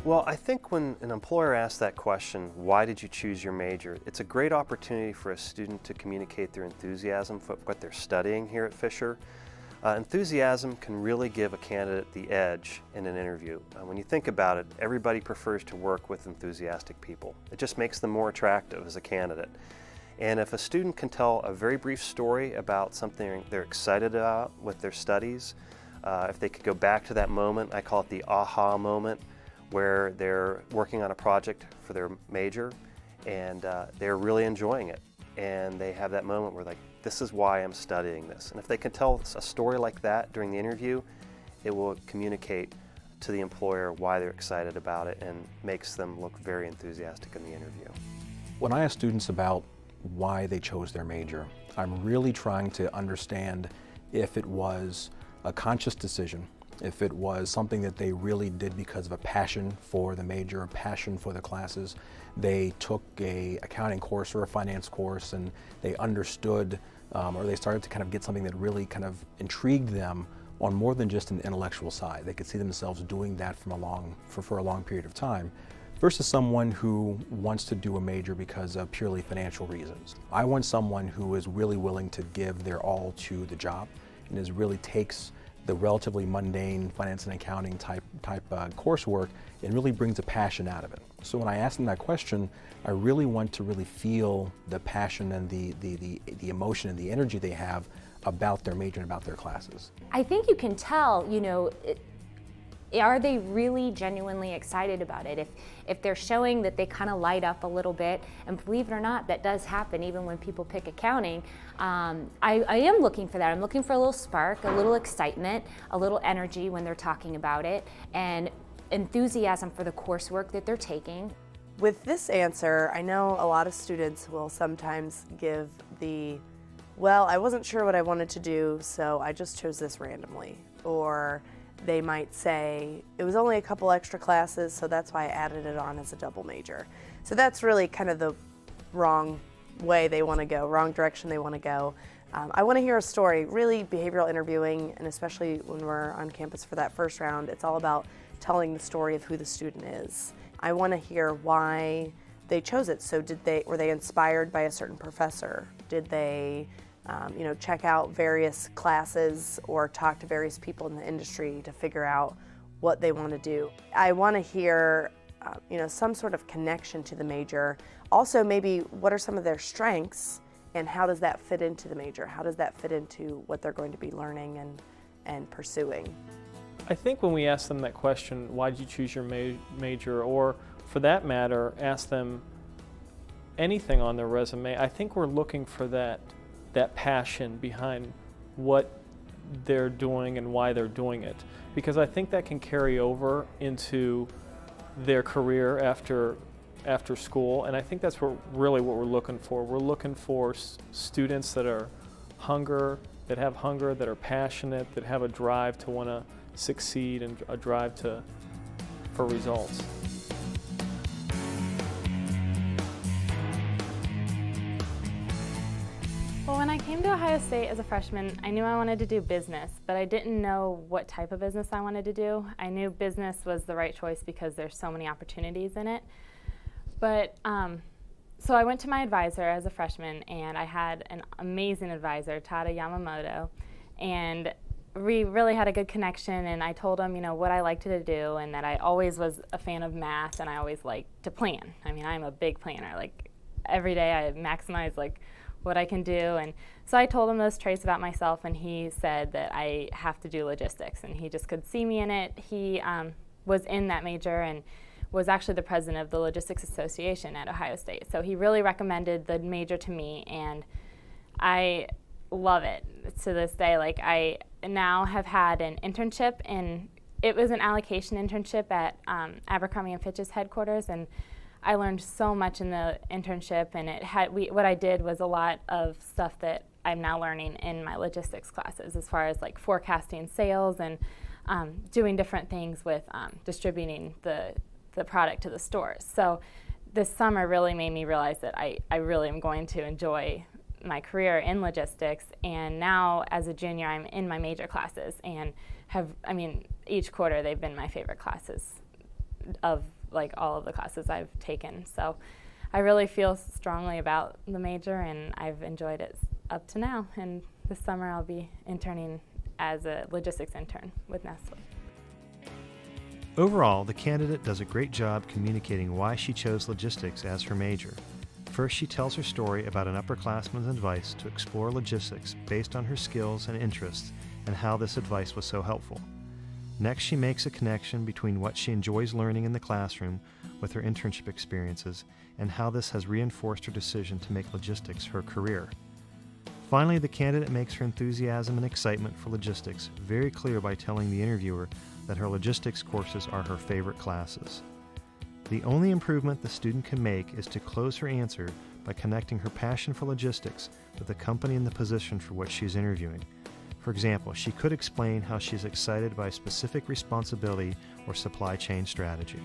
Well, I think when an employer asks that question, why did you choose your major, it's a great opportunity for a student to communicate their enthusiasm for what they're studying here at Fisher. Enthusiasm can really give a candidate the edge in an interview. When you think about it, everybody prefers to work with enthusiastic people. It just makes them more attractive as a candidate. And if a student can tell a very brief story about something they're excited about with their studies, if they could go back to that moment, I call it the aha moment, where they're working on a project for their major and they're really enjoying it. And they have that moment where like, this is why I'm studying this. And if they can tell a story like that during the interview, it will communicate to the employer why they're excited about it and makes them look very enthusiastic in the interview. When I ask students about why they chose their major, I'm really trying to understand if it was a conscious decision, if it was something that they really did because of a passion for the major, a passion for the classes. They took a accounting course or a finance course and they understood or they started to kind of get something that really kind of intrigued them on more than just an intellectual side. They could see themselves doing that for a long period of time, versus someone who wants to do a major because of purely financial reasons. I want someone who is really willing to give their all to the job and really takes the relatively mundane finance and accounting type coursework and really brings a passion out of it. So when I ask them that question, I really want to really feel the passion and the emotion and the energy they have about their major and about their classes. I think you can tell, are they really genuinely excited about it? If they're showing that they kind of light up a little bit, and believe it or not, that does happen even when people pick accounting. I am looking for that. I'm looking for a little spark, a little excitement, a little energy when they're talking about it, and enthusiasm for the coursework that they're taking. With this answer, I know a lot of students will sometimes give well, I wasn't sure what I wanted to do, so I just chose this randomly. Or they might say, it was only a couple extra classes, so that's why I added it on as a double major. So that's really kind of the wrong way they want to go, wrong direction they want to go. I want to hear a story. Really, behavioral interviewing, and especially when we're on campus for that first round, it's all about telling the story of who the student is. I want to hear why they chose it. So were they inspired by a certain professor? Did they check out various classes or talk to various people in the industry to figure out what they want to do? I want to hear some sort of connection to the major. Also, maybe what are some of their strengths and how does that fit into the major? How does that fit into what they're going to be learning and pursuing? I think when we ask them that question, why did you choose your major, or for that matter, ask them anything on their resume, I think we're looking for that passion behind what they're doing and why they're doing it. Because I think that can carry over into their career after school, and I think that's really what we're looking for. We're looking for students that have hunger, that are passionate, that have a drive to want to succeed and a drive for results. Well, when I came to Ohio State as a freshman, I knew I wanted to do business, but I didn't know what type of business I wanted to do. I knew business was the right choice because there's so many opportunities in it. But so I went to my advisor as a freshman, and I had an amazing advisor, Tada Yamamoto, and we really had a good connection. And I told him, what I liked to do, and that I always was a fan of math, and I always liked to plan. I mean, I'm a big planner. Like every day, I maximize what I can do. And so I told him those traits about myself, and he said that I have to do logistics, and he just could see me in it. He was in that major and was actually the president of the Logistics Association at Ohio State. So he really recommended the major to me, and I love it to this day. I now have had an internship, and it was an allocation internship at Abercrombie & Fitch's headquarters, and I learned so much in the internship, and what I did was a lot of stuff that I'm now learning in my logistics classes, as far as forecasting sales and doing different things with distributing the product to the stores. So this summer really made me realize that I really am going to enjoy my career in logistics, and now as a junior I'm in my major classes and each quarter they've been my favorite classes of like all of the classes I've taken. So I really feel strongly about the major, and I've enjoyed it up to now. And this summer I'll be interning as a logistics intern with Nestle. Overall, the candidate does a great job communicating why she chose logistics as her major. First, she tells her story about an upperclassman's advice to explore logistics based on her skills and interests and how this advice was so helpful. Next, she makes a connection between what she enjoys learning in the classroom with her internship experiences and how this has reinforced her decision to make logistics her career. Finally, the candidate makes her enthusiasm and excitement for logistics very clear by telling the interviewer that her logistics courses are her favorite classes. The only improvement the student can make is to close her answer by connecting her passion for logistics with the company and the position for which she's interviewing. For example, she could explain how she's excited by a specific responsibility or supply chain strategy.